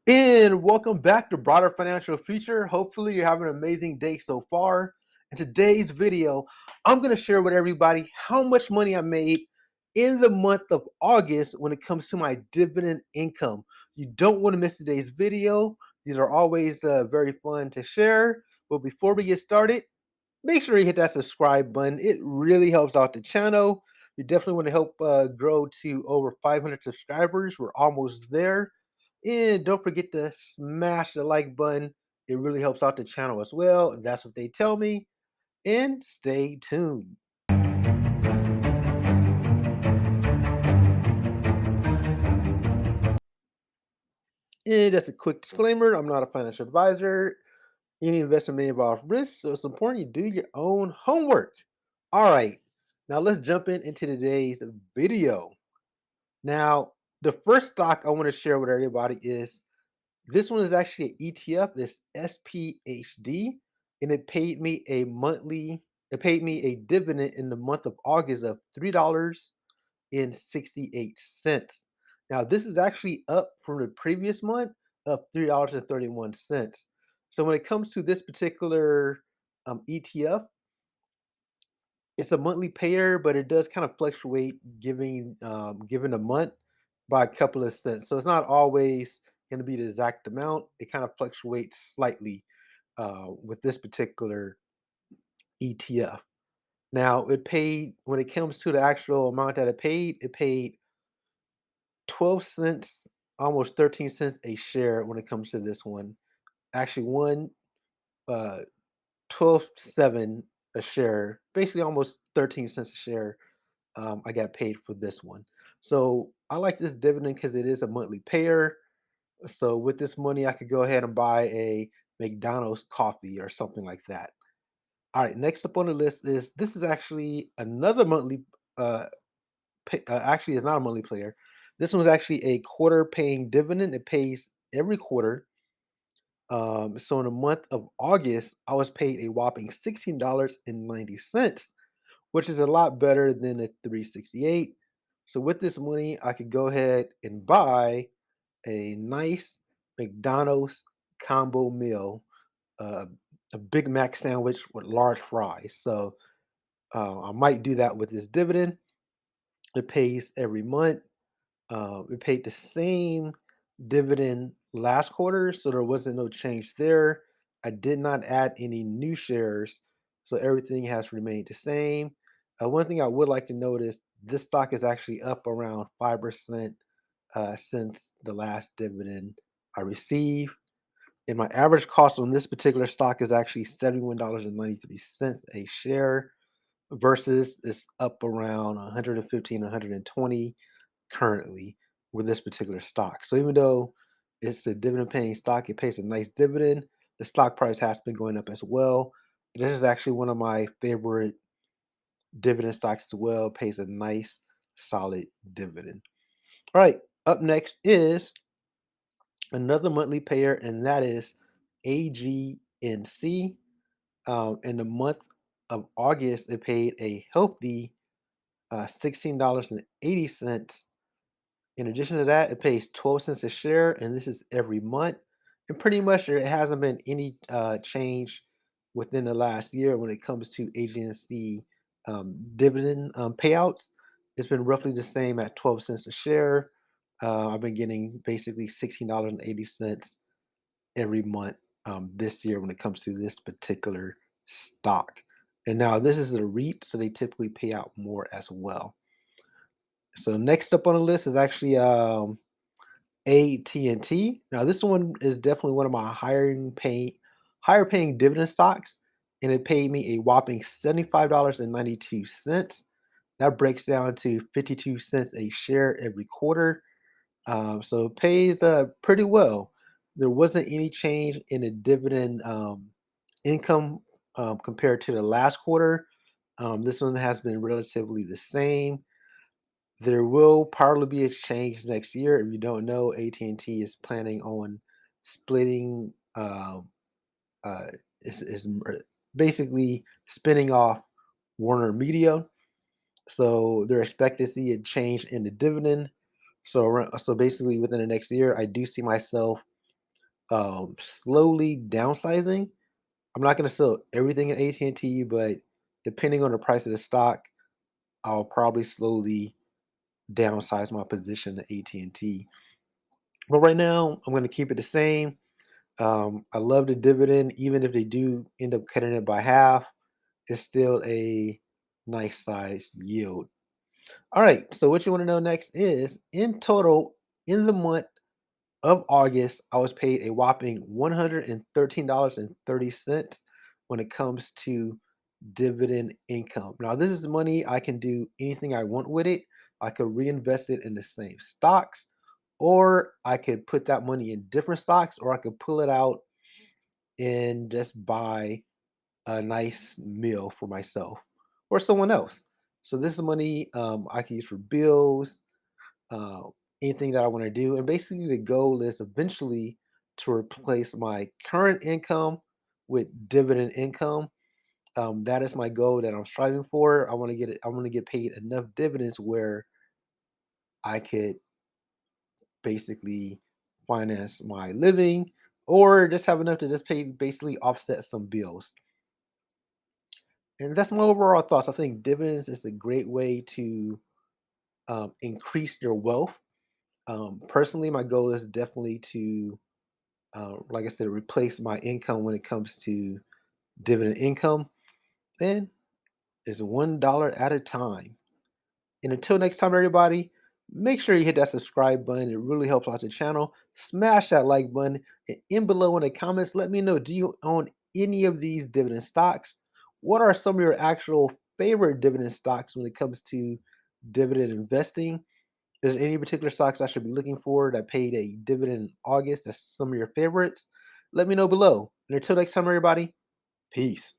And welcome back to Broader Financial Future. Hopefully, you're having an amazing day so far. In today's video, I'm going to share with everybody how much money I made in the month of August when it comes to my dividend income. You don't want to miss today's video. These are always very fun to share. But before we get started, make sure you hit that subscribe button. It really helps out the channel. We definitely want to help grow to over 500 subscribers. We're almost there. And don't forget to smash the like button. It really helps out the channel as well. That's what they tell me. And stay tuned. And just a quick disclaimer, I'm not a financial advisor. Any investment may involve risks, so it's important you do your own homework. All right, now let's jump into today's video. Now, the first stock I want to share with everybody is this one is actually an ETF. It's SPHD, and it paid me a dividend in the month of August of $3.68. Now, this is actually up from the previous month of $3.31. So when it comes to this particular ETF, it's a monthly payer, but it does kind of fluctuate given a month by a couple of cents. So it's not always going to be the exact amount. It kind of fluctuates slightly with this particular ETF. Now it paid when it comes to the actual amount that it paid 12 cents, almost 13 cents a share when it comes to this one. Actually, one uh 12.7 a share, basically almost 13 cents a share. I got paid for this one. So I like this dividend because it is a monthly payer. So with this money, I could go ahead and buy a McDonald's coffee or something like that. All right, next up on the list is this is actually another monthly. Uh, Actually, it's not a monthly player. This one's actually a quarter paying dividend. It pays every quarter. So in the month of August, I was paid a whopping $16.90, which is a lot better than the 368. So with this money, I could go ahead and buy a nice McDonald's combo meal, uh, a Big Mac sandwich with large fries. So I might do that with this dividend. It pays every month. It paid the same dividend last quarter, so there wasn't no change there. I did not add any new shares, so everything has remained the same. One thing I would like to notice, this stock is actually up around 5% since the last dividend I received. And my average cost on this particular stock is actually $71.93 a share versus it's up around 115, 120 currently with this particular stock. So even though it's a dividend paying stock, it pays a nice dividend. The stock price has been going up as well. This is actually one of my favorite dividend stocks as well. It pays a nice solid dividend. All right, up next is another monthly payer, and that is AGNC. In the month of August, it paid a healthy $16.80. In addition to that, it pays 12 cents a share, and this is every month. And pretty much there hasn't been any change within the last year when it comes to agency dividend payouts. It's been roughly the same at 12 cents a share. I've been getting basically $16.80 every month this year when it comes to this particular stock. And now this is a REIT, so they typically pay out more as well. So next up on the list is actually AT&T. Now this one is definitely one of my higher paying dividend stocks, and it paid me a whopping $75.92. That breaks down to 52 cents a share every quarter. So it pays pretty well. There wasn't any change in the dividend income compared to the last quarter. This one has been relatively the same. There will probably be a change next year. If you don't know, AT&T is planning on splitting, uh, basically spinning off Warner Media. So they're expecting to see a change in the dividend. So basically within the next year, I do see myself slowly downsizing. I'm not going to sell everything in AT&T, but depending on the price of the stock, I'll probably slowly downsize my position to AT&T. But right now, I'm going to keep it the same. I love the dividend, even if they do end up cutting it by half, it's still a nice sized yield. All right, so what you want to know next is in total, in the month of August, I was paid a whopping $113.30 when it comes to dividend income. Now, this is money I can do anything I want with it. I could reinvest it in the same stocks, or I could put that money in different stocks, or I could pull it out and just buy a nice meal for myself or someone else. So this is money I can use for bills, uh, anything that I want to do. And basically, the goal is eventually to replace my current income with dividend income. That is my goal that I'm striving for. I want to get it. I want to get paid enough dividends where I could basically finance my living, or just have enough to just pay basically offset some bills. And that's my overall thoughts. I think dividends is a great way to increase your wealth. Personally, my goal is definitely to, like I said, replace my income when it comes to dividend income. And it's $1 at a time. And until next time, everybody, make sure you hit that subscribe button. It really helps out the channel. Smash that like button. And in below in the comments, let me know, do you own any of these dividend stocks? What are some of your actual favorite dividend stocks when it comes to dividend investing? Is there any particular stocks I should be looking for that paid a dividend in August? That's some of your favorites. Let me know below. And until next time, everybody, peace.